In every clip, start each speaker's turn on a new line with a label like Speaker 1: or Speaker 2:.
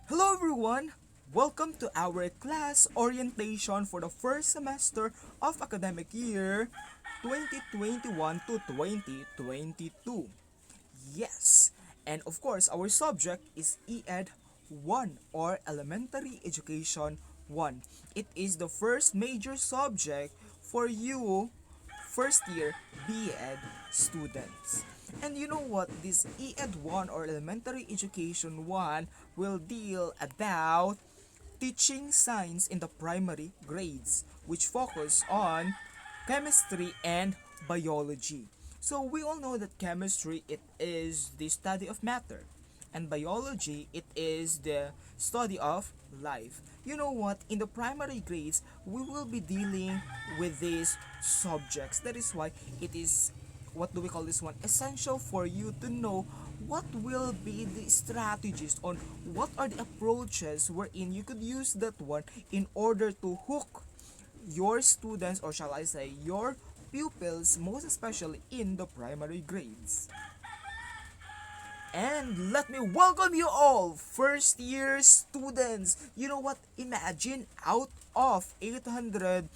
Speaker 1: Hello everyone! Welcome to our class orientation for the first semester of academic year 2021 to 2022. Yes, and of course our subject is ED 1 or Elementary Education 1. It is the first major subject for you first year BEd students. And you know what? This ED 1 or Elementary Education 1 will deal about teaching science in the primary grades, which focus on chemistry and biology. So we all know that chemistry it is the study of matter and biology it is the study of life. You know what? In the primary grades, we will be dealing with these subjects. That is why it is what do we call this one essential for you to know what will be the strategies on what are the approaches wherein you could use that one in order to hook your students, or shall I say your pupils, most especially in the primary grades. And let me welcome you all, first year students. You know what? Imagine out of 800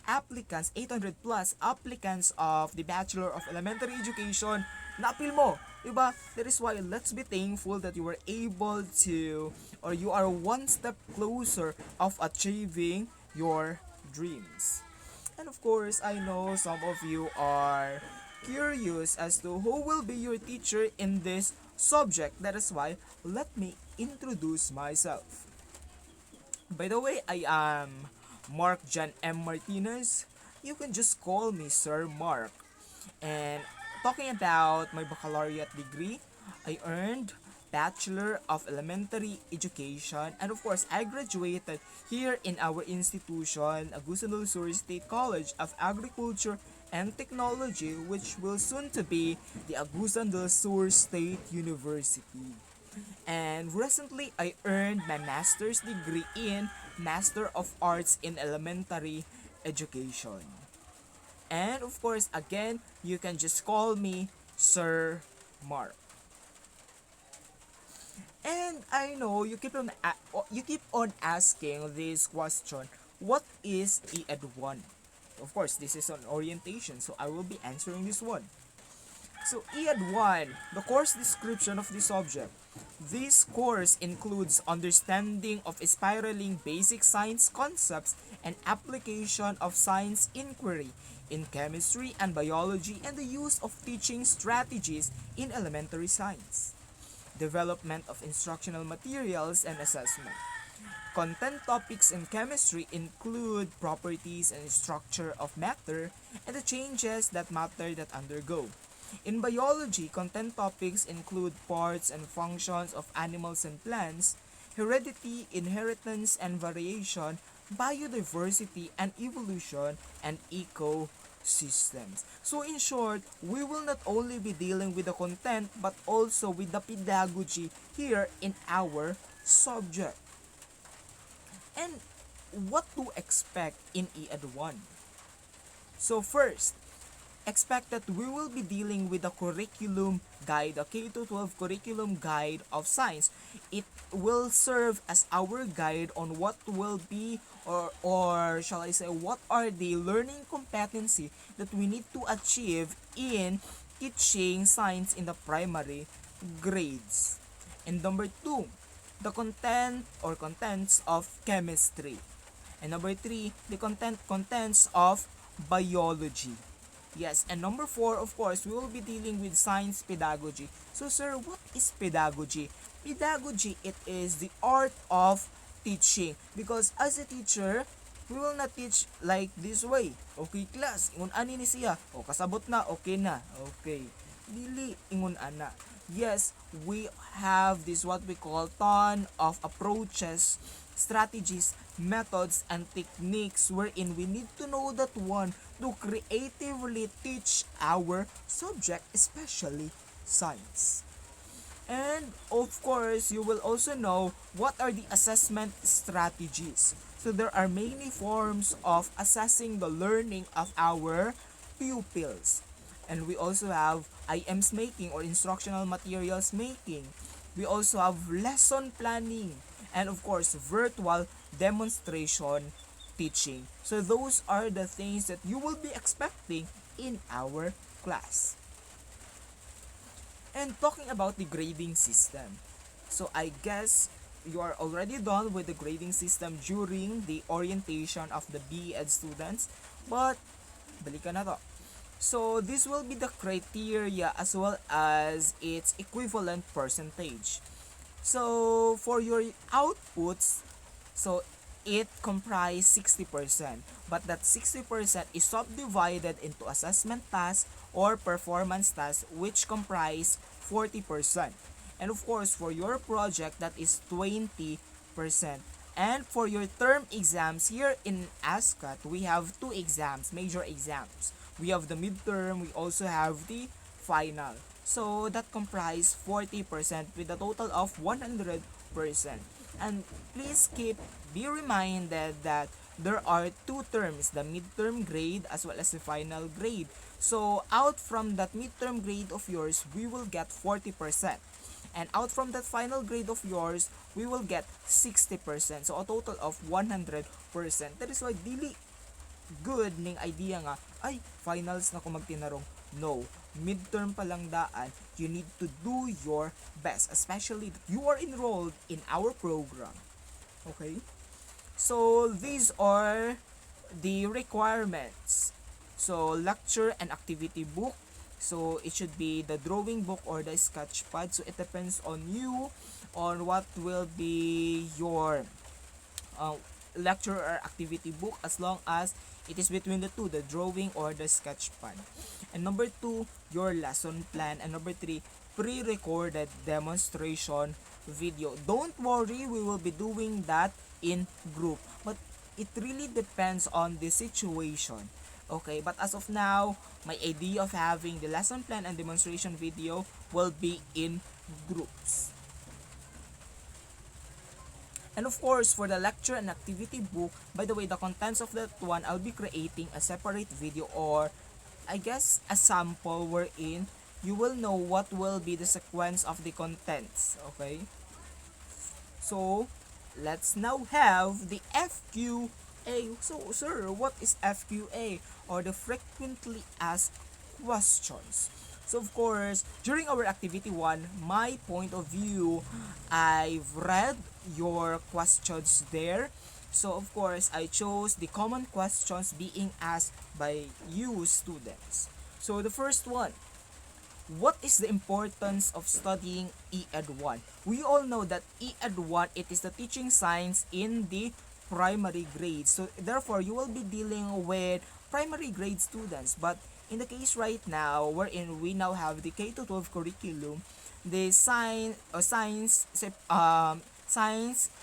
Speaker 1: applicants, 800 plus applicants of the Bachelor of Elementary Education, napil mo, diba? That is why let's be thankful that you were able to, or you are one step closer of achieving your dreams. And of course, I know some of you are curious as to who will be your teacher in this subject. That is why let me introduce myself. By the way, I am Mark John M. Martinez. You can just call me Sir Mark. And talking about my baccalaureate degree, I earned Bachelor of Elementary Education, and of course I graduated here in our institution, Agusan del Sur State College of Agriculture and Technology, which will soon to be the Agusan del Sur State University. And recently I earned my master's degree in Master of Arts in Elementary Education. And of course, again, you can just call me Sir Mark. And I know you keep on asking this question, what is ED 1? Of course, this is an orientation, so I will be answering this one. So ED 1, the course description of this subject. This course includes understanding of spiraling basic science concepts and application of science inquiry in chemistry and biology, and the use of teaching strategies in elementary science. Development of instructional materials and assessment. Content topics in chemistry include properties and structure of matter and the changes that matter that undergo. In biology, content topics include parts and functions of animals and plants, heredity, inheritance and variation, biodiversity and evolution, and ecosystems. So in short, we will not only be dealing with the content but also with the pedagogy here in our subject. And what to expect in ED 1? So first, expect that we will be dealing with the curriculum guide, the K-12 curriculum guide of science. It will serve as our guide on what will be, or shall I say, what are the learning competency that we need to achieve in teaching science in the primary grades. And number two, the content or contents of chemistry. And number three, the contents of biology. Yes, and number four, of course, we will be dealing with science pedagogy. So, sir, what is pedagogy? Pedagogy, it is the art of teaching. Because as a teacher, we will not teach like this way. Okay, class, ingon ani ni siya. O, kasabot na, okay na. Okay. Dili, ingon ana. Yes, we have this what we call ton of approaches, strategies, methods, and techniques wherein we need to know that one to creatively teach our subject, especially science. And of course, you will also know what are the assessment strategies. So there are many forms of assessing the learning of our pupils. And we also have IMs making or instructional materials making. We also have lesson planning and of course virtual demonstration teaching. So those are the things that you will be expecting in our class. And talking about the grading system, so I guess you are already done with the grading system during the orientation of the BEd students, but balikan na to. So this will be the criteria as well as its equivalent percentage. So for your outputs, so it comprise 60%, but that 60% is subdivided into assessment tasks or performance tasks which comprise 40%. And of course, for your project, that is 20%. And for your term exams here in ASCAT, we have two exams, major exams. We have the midterm, we also have the final. So that comprise 40% with a total of 100%. And please be reminded that there are two terms, the midterm grade as well as the final grade. So out from that midterm grade of yours, we will get 40%. And out from that final grade of yours, we will get 60%. So a total of 100%. That is why dili good ning idea nga, ay, finals na ko magtinarong. No, midterm pa lang daan, you need to do your best, especially that you are enrolled in our program. Okay? So, these are the requirements. So, lecture and activity book. So, it should be the drawing book or the sketch pad. So, it depends on you on what will be your uh, lecture or activity book, as long as it is between the two, the drawing or the sketch pad. And number two, your lesson plan. And number three, pre-recorded demonstration video. Don't worry, we will be doing that in group, but it really depends on the situation. Okay, but as of now, my idea of having the lesson plan and demonstration video will be in groups. And of course, for the lecture and activity book, by the way, the contents of that one, I'll be creating a separate video, or I guess a sample wherein you will know what will be the sequence of the contents. Okay? So, let's now have the FQA. So, sir, what is FQA? Or the frequently asked questions. So, of course, during our activity 1, my point of view, I've read your questions there. So, of course, I chose the common questions being asked by you students. So, the first one, what is the importance of studying EED 1? We all know that EED 1, it is the teaching science in the primary grades. So therefore, you will be dealing with primary grade students. But in the case right now, wherein we now have the K-12 curriculum, the science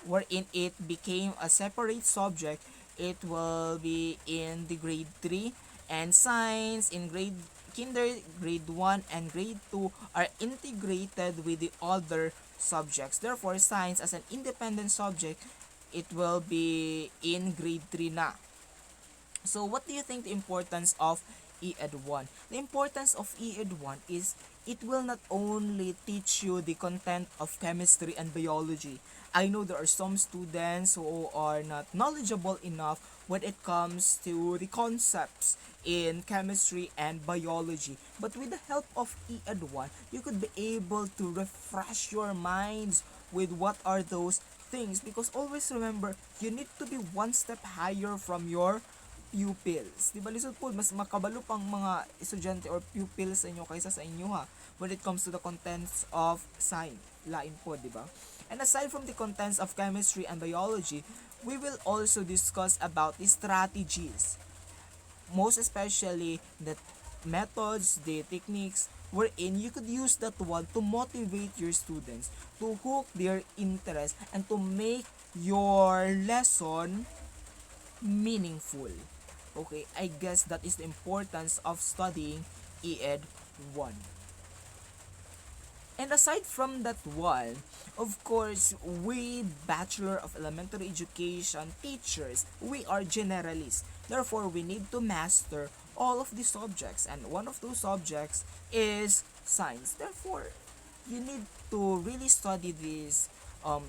Speaker 1: wherein it became a separate subject, it will be in the grade 3, and science in grade 1 and grade 2 are integrated with the other subjects. Therefore, science as an independent subject, it will be in grade 3 na. So, what do you think the importance of EED 1? The importance of EED 1 is it will not only teach you the content of chemistry and biology. I know there are some students who are not knowledgeable enough when it comes to the concepts in chemistry and biology. But with the help of EED 1, you could be able to refresh your minds with what are those things, because always remember, you need to be one step higher from your pupils. Di ba, lisod po, mas makabalo pang mga estudyante or pupils sa inyo kaysa sa inyo ha, when it comes to the contents of science. Lain po, di ba? And aside from the contents of chemistry and biology, we will also discuss about the strategies. Most especially the methods, the techniques, wherein you could use that one to motivate your students, to hook their interest, and to make your lesson meaningful. Okay, I guess that is the importance of studying EED 1. And aside from that one, of course, we Bachelor of Elementary Education teachers, we are generalists. Therefore, we need to master all of the subjects, and one of those subjects is science. Therefore, you need to really study this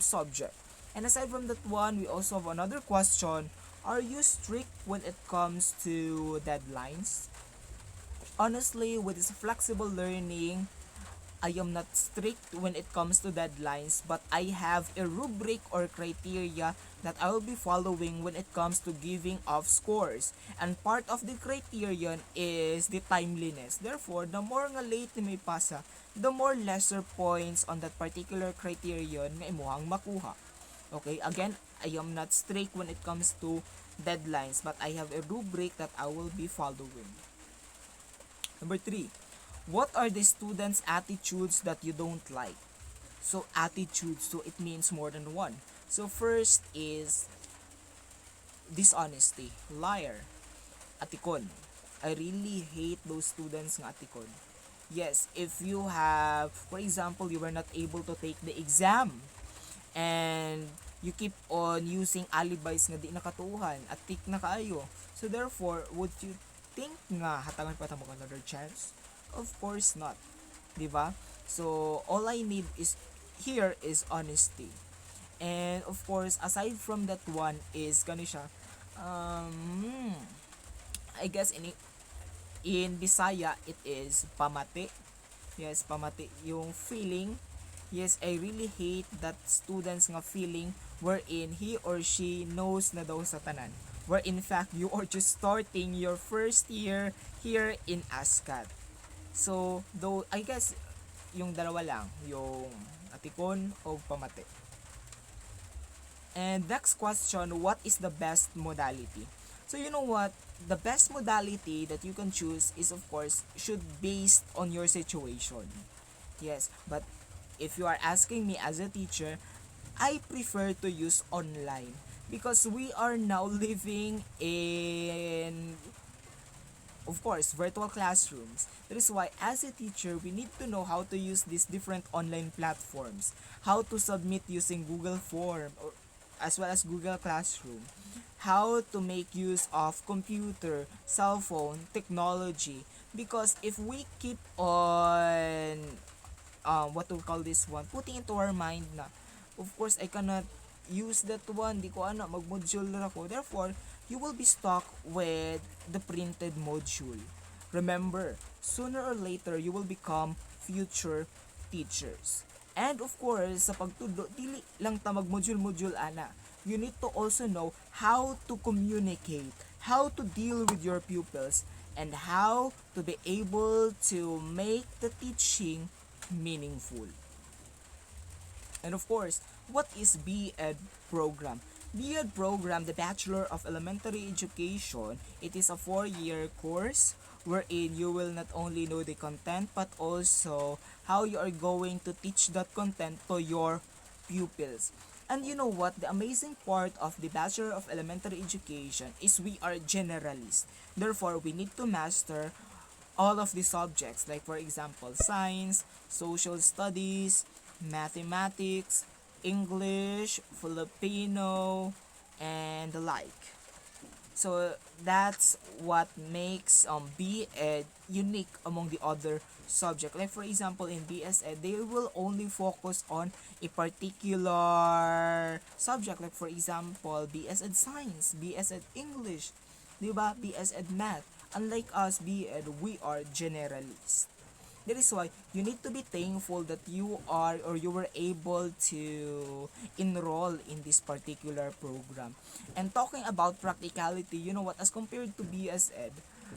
Speaker 1: subject. And aside from that one, we also have another question. Are you strict when it comes to deadlines? Honestly, with this flexible learning, I am not strict when it comes to deadlines, but I have a rubric or criteria that I will be following when it comes to giving off scores. And part of the criterion is the timeliness. Therefore, the more nga late ni may pasa, the more lesser points on that particular criterion nga imuhang makuha. Okay, again, I am not strict when it comes to deadlines, but I have a rubric that I will be following. Number 3, what are the students' attitudes that you don't like? So attitudes, so it means more than one. So first is dishonesty, liar, atikon. I really hate those students ng atikon. Yes, if you have, for example, you were not able to take the exam and you keep on using alibis nga di nakatuuhan at tik na kaayo. So therefore, would you think nga hatangan pa ta mo another chance? Of course not. 'Di ba? So all I need is here is honesty. And of course, aside from that one is kani siya um I guess in Bisaya it is pamati. Yes, pamati yung feeling. Yes, I really hate that students nga feeling wherein he or she knows na daw sa tanan. Where in fact you are just starting your first year here in ASCAT. So, though I guess yung dalawa lang, yung atikon o pamati. And next question, what is the best modality? So you know what? The best modality that you can choose is of course should based on your situation. Yes, but if you are asking me as a teacher, I prefer to use online because we are now living in of course virtual classrooms. That is why as a teacher we need to know how to use these different online platforms, how to submit using Google Form or as well as Google Classroom, how to make use of computer, cell phone, technology. Because if we keep on what to call this one, putting into our mind na, of course, I cannot use that one, di ko ano, mag-module na ako. Therefore, you will be stuck with the printed module. Remember, sooner or later, you will become future teachers. And of course, sa pagtudlo, dili lang ta mag-module-module ana. You need to also know how to communicate, how to deal with your pupils, and how to be able to make the teaching meaningful. And of course, what is B.Ed program? B.Ed program, the Bachelor of Elementary Education, it is a 4-year course wherein you will not only know the content but also how you are going to teach that content to your pupils. And you know what? The amazing part of the Bachelor of Elementary Education is we are generalists. Therefore, we need to master all of the subjects like for example science, social studies, mathematics, English, Filipino, and the like. So that's what makes B.Ed unique among the other subject. Like for example in BSEd, they will only focus on a particular subject. Like for example, BSEd Science, BSEd English, di ba? BSEd Math. Unlike us, B.Ed, we are generalists. That is why you need to be thankful that you are or you were able to enroll in this particular program. And talking about practicality, you know what, as compared to BSEd,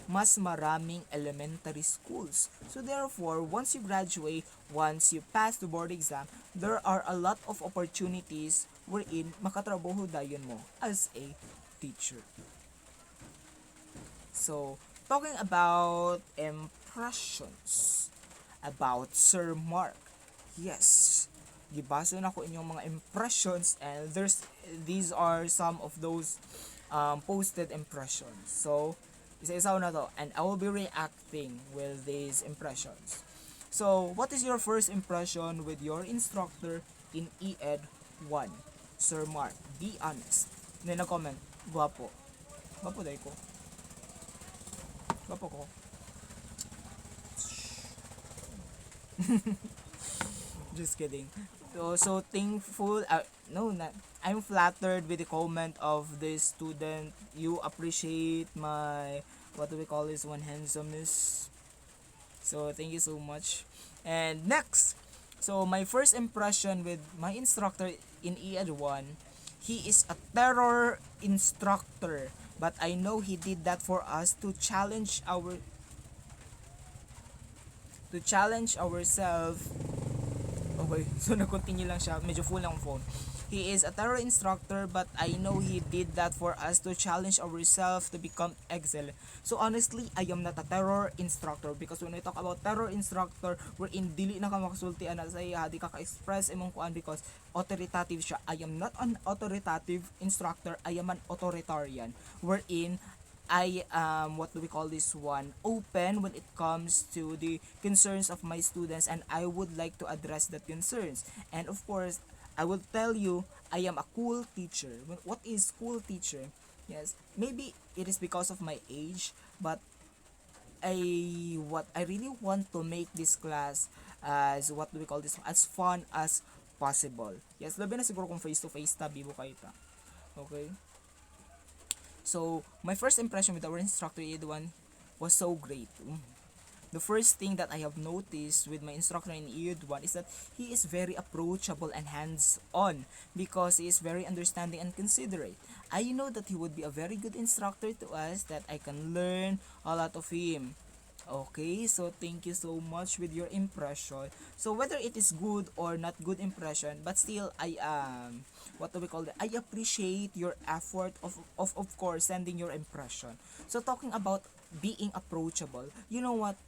Speaker 1: mas maraming elementary schools. So therefore, once you graduate, once you pass the board exam, there are a lot of opportunities wherein makatrabaho dayon mo as a teacher. So, talking about impressions about Sir Mark. Yes, gibasa na ko inyong mga impressions and these are some of those posted impressions. So, isa-isa na to and I will be reacting with these impressions. So, what is your first impression with your instructor in ED 1? Sir Mark, be honest. Hindi na comment, guwapo. Guwapo dahil ko. Guwapo ko. Just kidding. So thankful. No, not I'm flattered with the comment of this student. You appreciate my, what do we call this one, handsomeness. So thank you so much. And next, so my first impression with my instructor in ED 1, he is a terror instructor. But I know he did that for us to challenge ourselves. Okay, so nag-continue lang siya. Medyo full ng phone. He is a terror instructor, but I know he did that for us to challenge ourselves to become excellent. So honestly, I am not a terror instructor because when we talk about terror instructor, we're in dili na ka makasultian na sa iya, di ka ka-express imong kuan because authoritative siya. I am not an authoritative instructor, I am an authoritarian. Wherein I what do we call this one, open when it comes to the concerns of my students, and I would like to address the concerns. And of course, I will tell you I am a cool teacher. What is cool teacher? Yes, maybe it is because of my age, but I really want to make this class as what do we call this, as fun as possible. Yes, labi na siguro kung face to face tabi mo kayo ta. Okay? So, my first impression with our instructor ED1 was so great. The first thing that I have noticed with my instructor in ED1 is that he is very approachable and hands-on because he is very understanding and considerate. I know that he would be a very good instructor to us, that I can learn a lot of him. Okay, so thank you so much with your impression. So whether it is good or not good impression, but still I what do we call it? I appreciate your effort of course sending your impression. So talking about being approachable, you know what?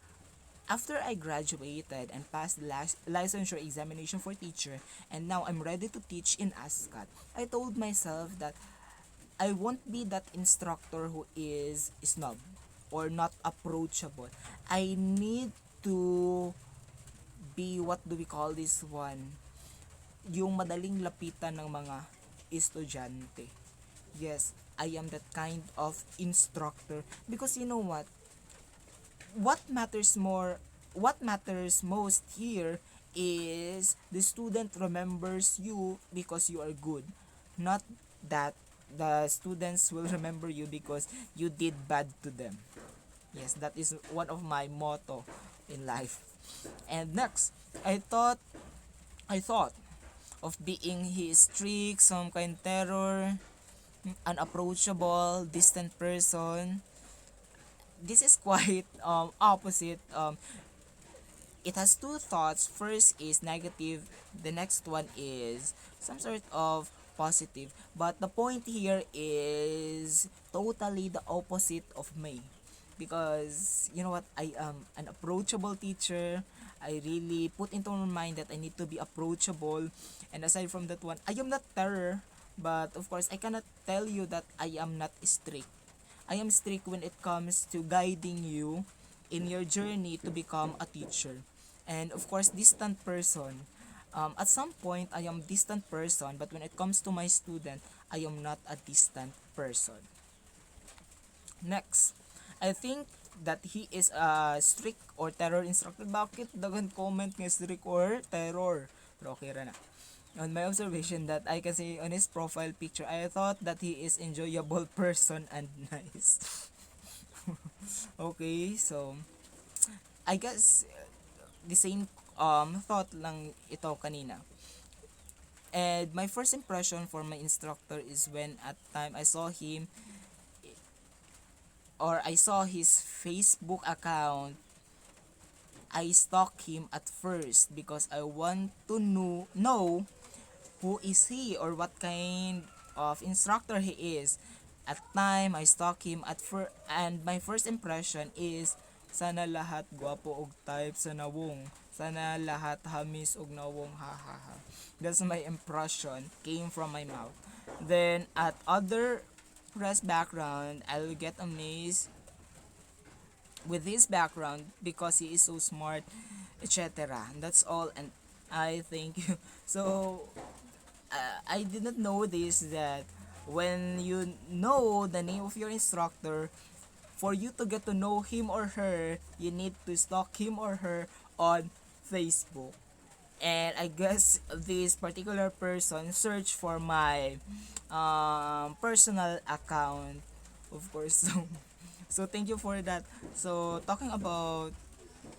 Speaker 1: After I graduated and passed the licensure examination for teacher, and now I'm ready to teach in ASCAT, I told myself that I won't be that instructor who is snob or not approachable. I need to be, what do we call this one? Yung madaling lapitan ng mga estudyante. Yes, I am that kind of instructor because you know what? What matters most here is the student remembers you because you are good, not that the students will remember you because you did bad to them. Yes, that is one of my motto in life. And next, I thought of being his strict, some kind terror, unapproachable, distant person. This is quite opposite. It has two thoughts. First is negative, the next one is some sort of positive. But the point here is totally the opposite of me. Because you know what, I am an approachable teacher. I really put into my mind that I need to be approachable. And aside from that one, I am not terror, but of course I cannot tell you that I am not strict. I am strict when it comes to guiding you in your journey to become a teacher. And of course, distant person. At some point, I am distant person, but when it comes to my student, I am not a distant person. Next, I think that he is a strict or terror instructor. Bakit dagan comment nga strict or terror? Pero okay ra na. On my observation that I can see on his profile picture, I thought that he is enjoyable person and nice. Okay, so I guess the same thought lang ito kanina. And my first impression for my instructor is when at time I saw him or I saw his Facebook account. I stalked him at first because I want to know who is he or what kind of instructor he is. At time I stalk him and my first impression is sana lahat gwapo og type sa nawong. Sana lahat hamis og nawong, ha ha ha. That's my impression came from my mouth. Then at other press background, I'll get amazed with his background because he is so smart, etc. That's all, and I thank you. So I did not know this, that when you know the name of your instructor, for you to get to know him or her, you need to stalk him or her on Facebook. And I guess this particular person searched for my personal account, of course. So thank you for that. So talking about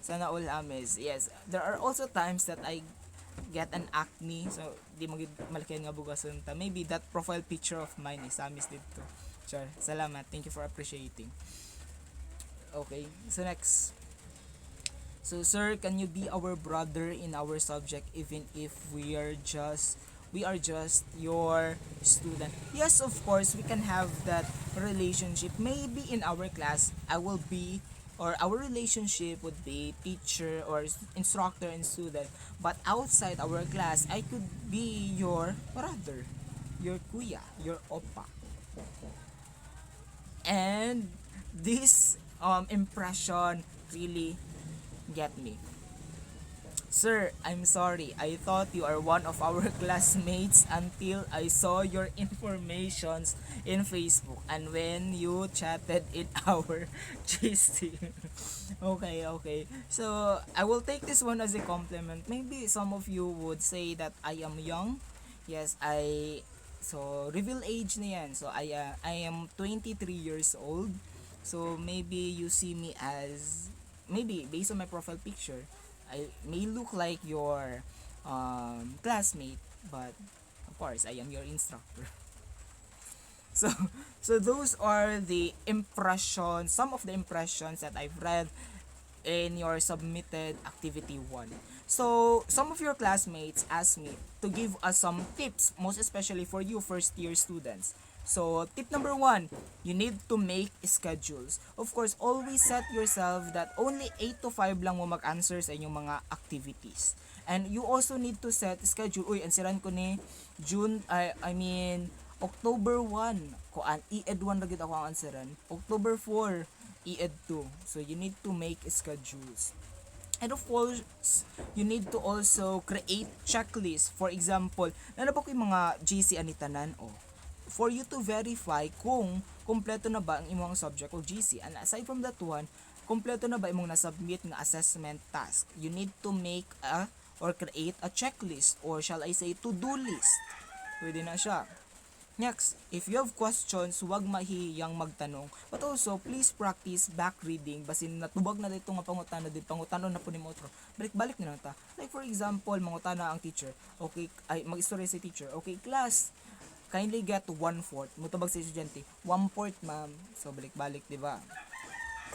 Speaker 1: sana all ames, yes, there are also times that I get an acne. So di magid malaki nga bugason ta. Maybe that profile picture of mine is amis dito. Sure. Salamat. Thank you for appreciating. Okay. So next. So sir, can you be our brother in our subject even if we are just your student? Yes, of course, we can have that relationship. Maybe in our class, I will be or our relationship would be teacher or instructor and student. But outside our class, I could be your brother, your kuya, your oppa. And this impression really get me. Sir, I'm sorry. I thought you are one of our classmates until I saw your informations in Facebook and when you chatted in our GC. Okay, okay. So, I will take this one as a compliment. Maybe some of you would say that I am young. Yes, so reveal age na yan. So I am 23 years old. So maybe you see me as, maybe based on my profile picture, I may look like your classmate, but of course I am your instructor. So so those are the impressions, some of the impressions that I've read in your submitted activity 1. So some of your classmates asked me to give us some tips, most especially for you first year students. So tip number 1, you need to make schedules. Of course, always set yourself that only 8 to 5 lang mo mag-answer sa inyong mga activities. And you also need to set schedule. Uy, ansiran ko ni October 1 ko an i-ed 1 ra gid ako ang answeran. October 4 i-ed 2. So you need to make schedules. And of course, you need to also create checklist. For example, ba ko yung mga GC anitanan o for you to verify kung kompleto na ba ang imong subject o GC. And aside from that one, kompleto na ba imong na-submit nga assessment task. You need to make a or create a checklist or shall I say to-do list. Pwede na siya. Next, if you have questions, huwag mahihiyang magtanong. But also, please practice back reading. Basin natubag na dito nga pangutana din. Pangutano na po ni mo otro. Balik-balik na ta. Like for example, mangutana ang teacher. Okay, ay mag-istorya si teacher. Okay, class, kindly get 1/4. Mutubag sa estudyante. 1/4, ma'am. So, balik-balik, di ba?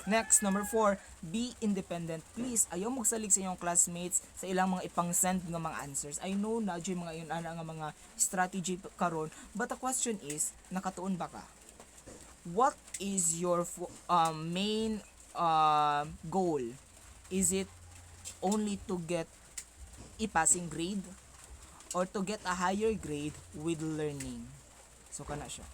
Speaker 1: Next, number 4, be independent. Please, ayaw magsalig sa inyong classmates sa ilang mga ipang-send nga mga answers. I know na dyan mga yun ana nga mga strategy karon, but the question is, nakatuon ba ka? What is your main goal? Is it only to get a passing grade or to get a higher grade with learning? So, kana siya.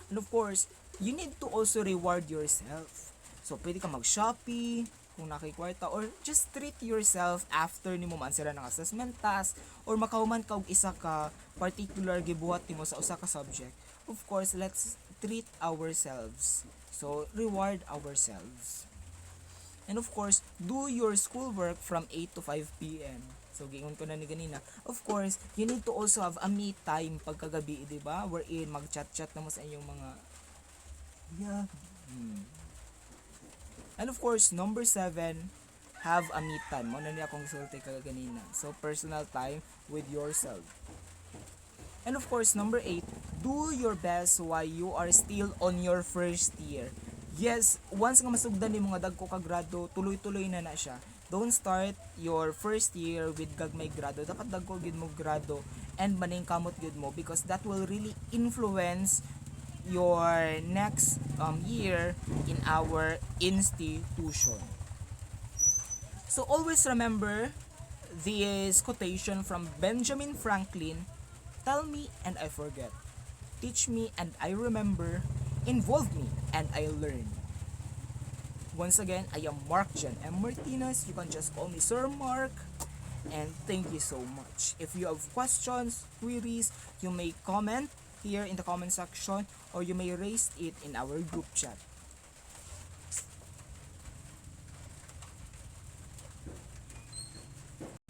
Speaker 1: And of course, you need to also reward yourself. So, pwede ka mag-Shopee, kung nakikwarta, or just treat yourself after ni mo maansera ng assessment task, or makahuman ka og isa ka particular gibuhat nimo sa usa ka subject. Of course, let's treat ourselves. So, reward ourselves. And of course, do your schoolwork from 8 to 5 p.m. So, gingon ko na ni ganina. Of course, you need to also have a me time pagkagabi, di ba? Wherein mag-chat-chat na mo sa inyong mga And of course, number 7, have a me time. Mo na niya akong sulti kaganina. So, personal time with yourself. And of course, number 8, do your best while you are still on your first year. Yes, once nga masugdan ni mga dagko ka grado, tuloy-tuloy na siya. Don't start your first year with gagmay grado. Dapat dagko gid mo grado and maning kamot gid mo because that will really influence your next year in our institution. So always remember this quotation from Benjamin Franklin: tell me and I forget, teach me and I remember, involve me and I learn. Once again, I am Mark Jan M. Martinez. You can just call me Sir Mark. And thank you so much. If you have questions, queries, you may comment here in the comment section or you may raise it in our group chat.